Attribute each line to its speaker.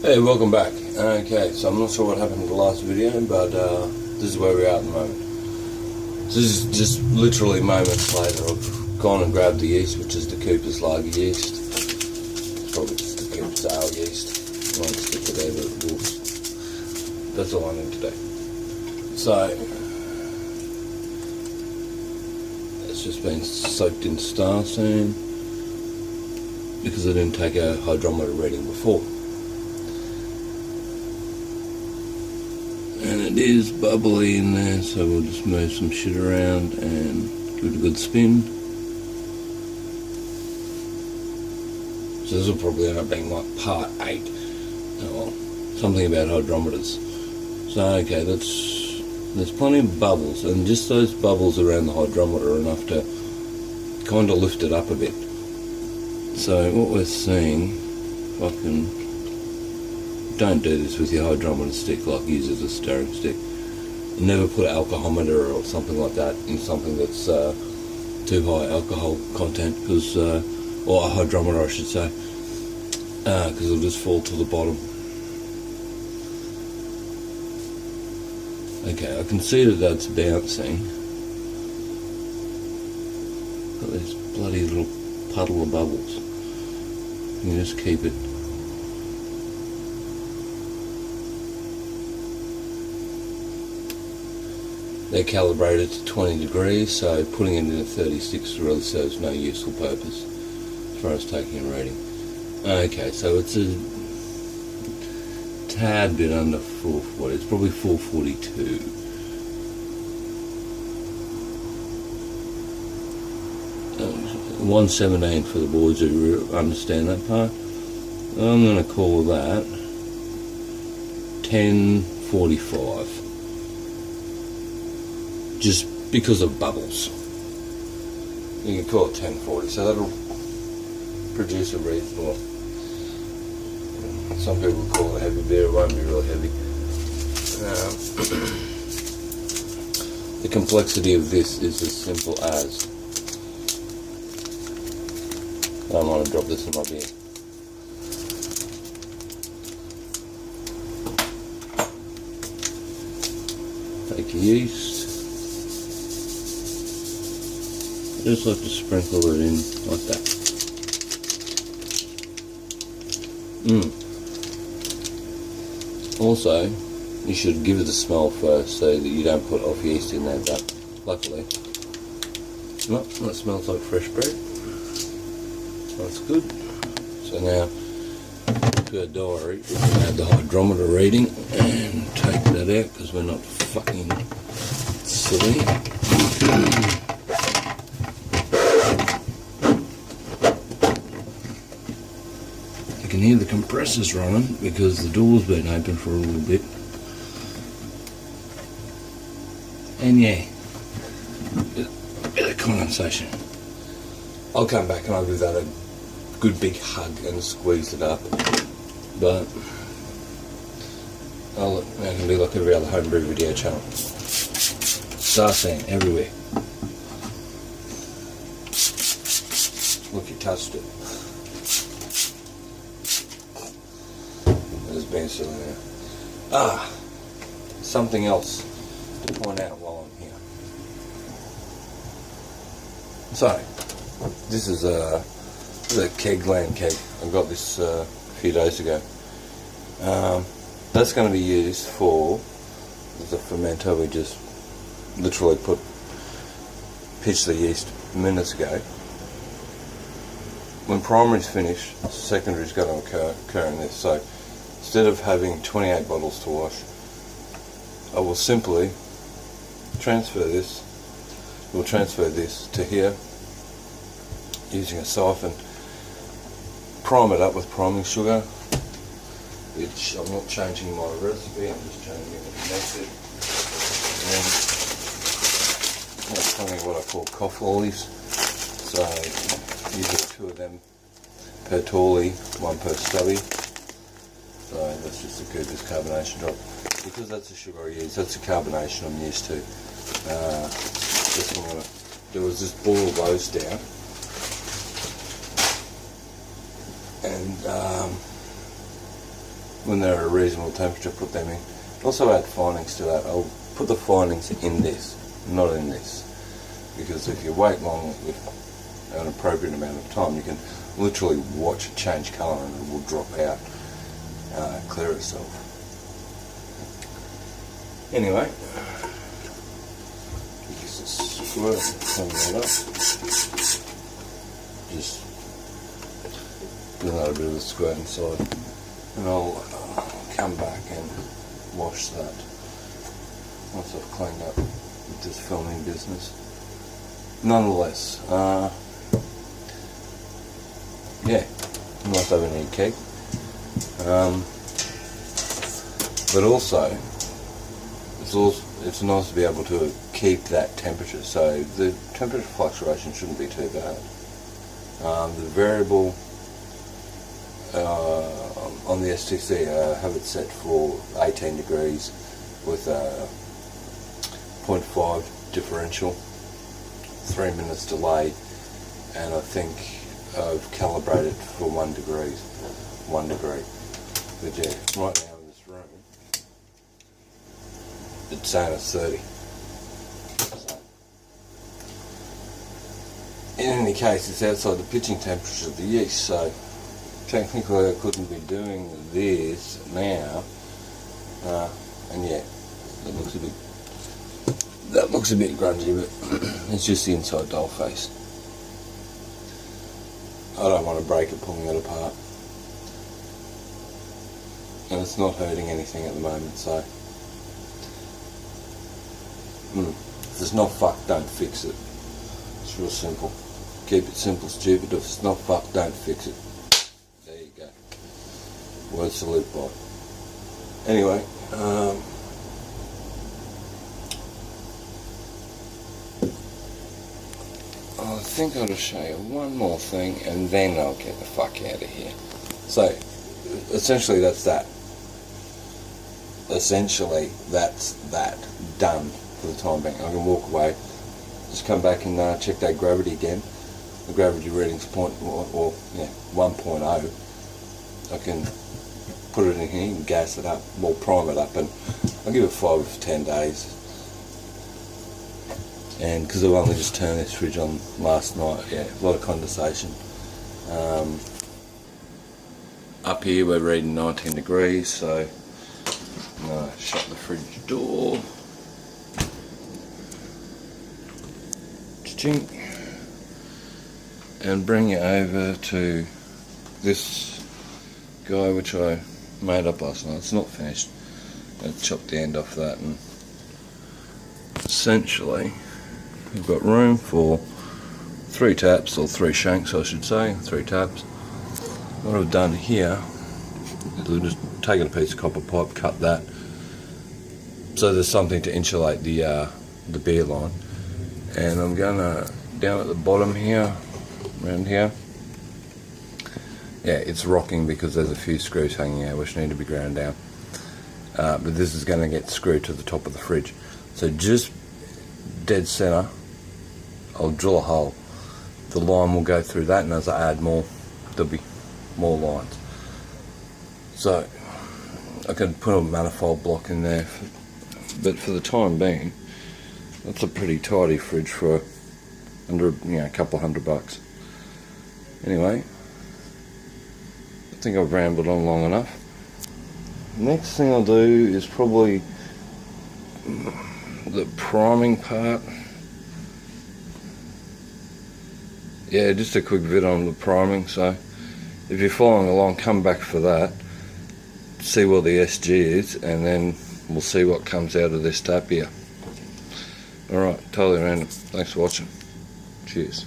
Speaker 1: Hey, welcome back. Okay, so I'm not sure what happened in the last video, but this is where we're at the moment. So this is just literally moments later. I've gone and grabbed the yeast, which is the Cooper's Lager yeast. It's probably just the Cooper's Ale yeast. I won't stick it there, but that's all I need to do. So it's just been soaked in Star Sand because I didn't take a hydrometer reading before. And it is bubbly in there, so we'll just move some shit around and give it a good spin. So this will probably end up being like part 8. Oh, well, something about hydrometers. So okay, there's plenty of bubbles, and just those bubbles around the hydrometer are enough to kind of lift it up a bit. So what we're seeing, fucking... Don't do this with your hydrometer stick, like use it as a stirring stick. Never put an alcohometer or something like that in something that's too high alcohol content, because or a hydrometer I should say, because it'll just fall to the bottom. Okay, I can see that that's bouncing. Got this bloody little puddle of bubbles. You just keep it. They're calibrated to 20 degrees, so putting it in at 36 really serves no useful purpose as far as taking a reading. Okay, so it's a tad bit under 440, it's probably 442. Uh, 117 for the boys who understand that part. I'm going to call that 1045. Just because of bubbles. You can call it 1040, so that'll produce a reasonable... Some people call it a heavy beer, it won't be really heavy. The complexity of this is as simple as... I don't want to drop this in my beer. Take your yeast. Just like to sprinkle it in like that. Also, you should give it a smell first so that you don't put off yeast in there, but luckily, no, that smells like fresh bread. That's good. So now, to our diary, we can add the hydrometer reading and take that out because we're not fucking silly. You can hear the compressors running because the door's been open for a little bit. And yeah, a bit of condensation. I'll come back and I'll give that a good big hug and squeeze it up. But it can be like every other homebrew video channel. Star Sand everywhere. Look, you touched it. There's been still in there. Something else to point out while I'm here. So, this is a Kegland keg. I got this a few days ago. That's going to be used for the fermenter. We just literally pitched the yeast minutes ago. When primary's finished, secondary's going to occur in this. So instead of having 28 bottles to wash, I will simply transfer this. We'll transfer this to here using a siphon. Prime it up with priming sugar, which I'm not changing my recipe, I'm just changing the method. And that's something what I call cough lollies. So usually 2 of them per tally, 1 per stubby. So that's just a Cooper's carbonation drop. Because that's the sugar I use, that's the carbonation I'm used to. Just what I'm going to do is just boil those down. And when they're at a reasonable temperature, put them in. Also add findings to that. I'll put the findings in this, not in this, because if you wait long with an appropriate amount of time, you can literally watch it change colour and it will drop out, clear itself. Anyway, use this squirt, clean that up. Just give that a bit of a squirt inside, and I'll come back and wash that once I've cleaned up with this filming business. Nonetheless, yeah, nice to have a new keg, but also it's nice to be able to keep that temperature, so the temperature fluctuation shouldn't be too bad. The variable on the STC, I have it set for 18 degrees with a 0.5 differential, 3 minutes delay, and I think I've calibrated for 1 degree. But yeah, right now in this room, it's saying it's 30. So, in any case, it's outside the pitching temperature of the yeast, so technically I couldn't be doing this now, and yeah, that looks a bit grungy, but it's just the inside doll face. I don't want to break it pulling it apart, and it's not hurting anything at the moment, so if it's not fucked, don't fix it. It's real simple. Keep it simple, stupid. If it's not fucked, don't fix it. There you go. Words to live by. Anyway, I think I'll just show you one more thing and then I'll get the fuck out of here. So, essentially that's that. Essentially that's that. Done for the time being. I can walk away, just come back and check that gravity again. The gravity reading's 1.0. I can put it in here and gas it up, well, prime it up, and I'll give it 5 to 10 days. And because I've only just turned this fridge on last night, yeah, a lot of condensation. Up here we're reading 19 degrees, so shut the fridge door. Cha-ching. And bring it over to this guy which I made up last night. It's not finished. I chopped the end off that, and essentially we've got room for 3 taps, or 3 shanks I should say, 3 taps. What I've done here is I've just taken a piece of copper pipe, cut that so there's something to insulate the beer line, and I'm gonna, down at the bottom here, around here, yeah, it's rocking because there's a few screws hanging out which need to be ground down, but this is going to get screwed to the top of the fridge, so just dead center I'll drill a hole. The line will go through that, and as I add more, there'll be more lines. So I can put a manifold block in there, but for the time being, that's a pretty tidy fridge for under, a couple $100. Anyway, I think I've rambled on long enough. Next thing I'll do is probably the priming part. Yeah, just a quick vid on the priming, so if you're following along, come back for that, see what the SG is, and then we'll see what comes out of this tap here. Alright, totally random. Thanks for watching. Cheers.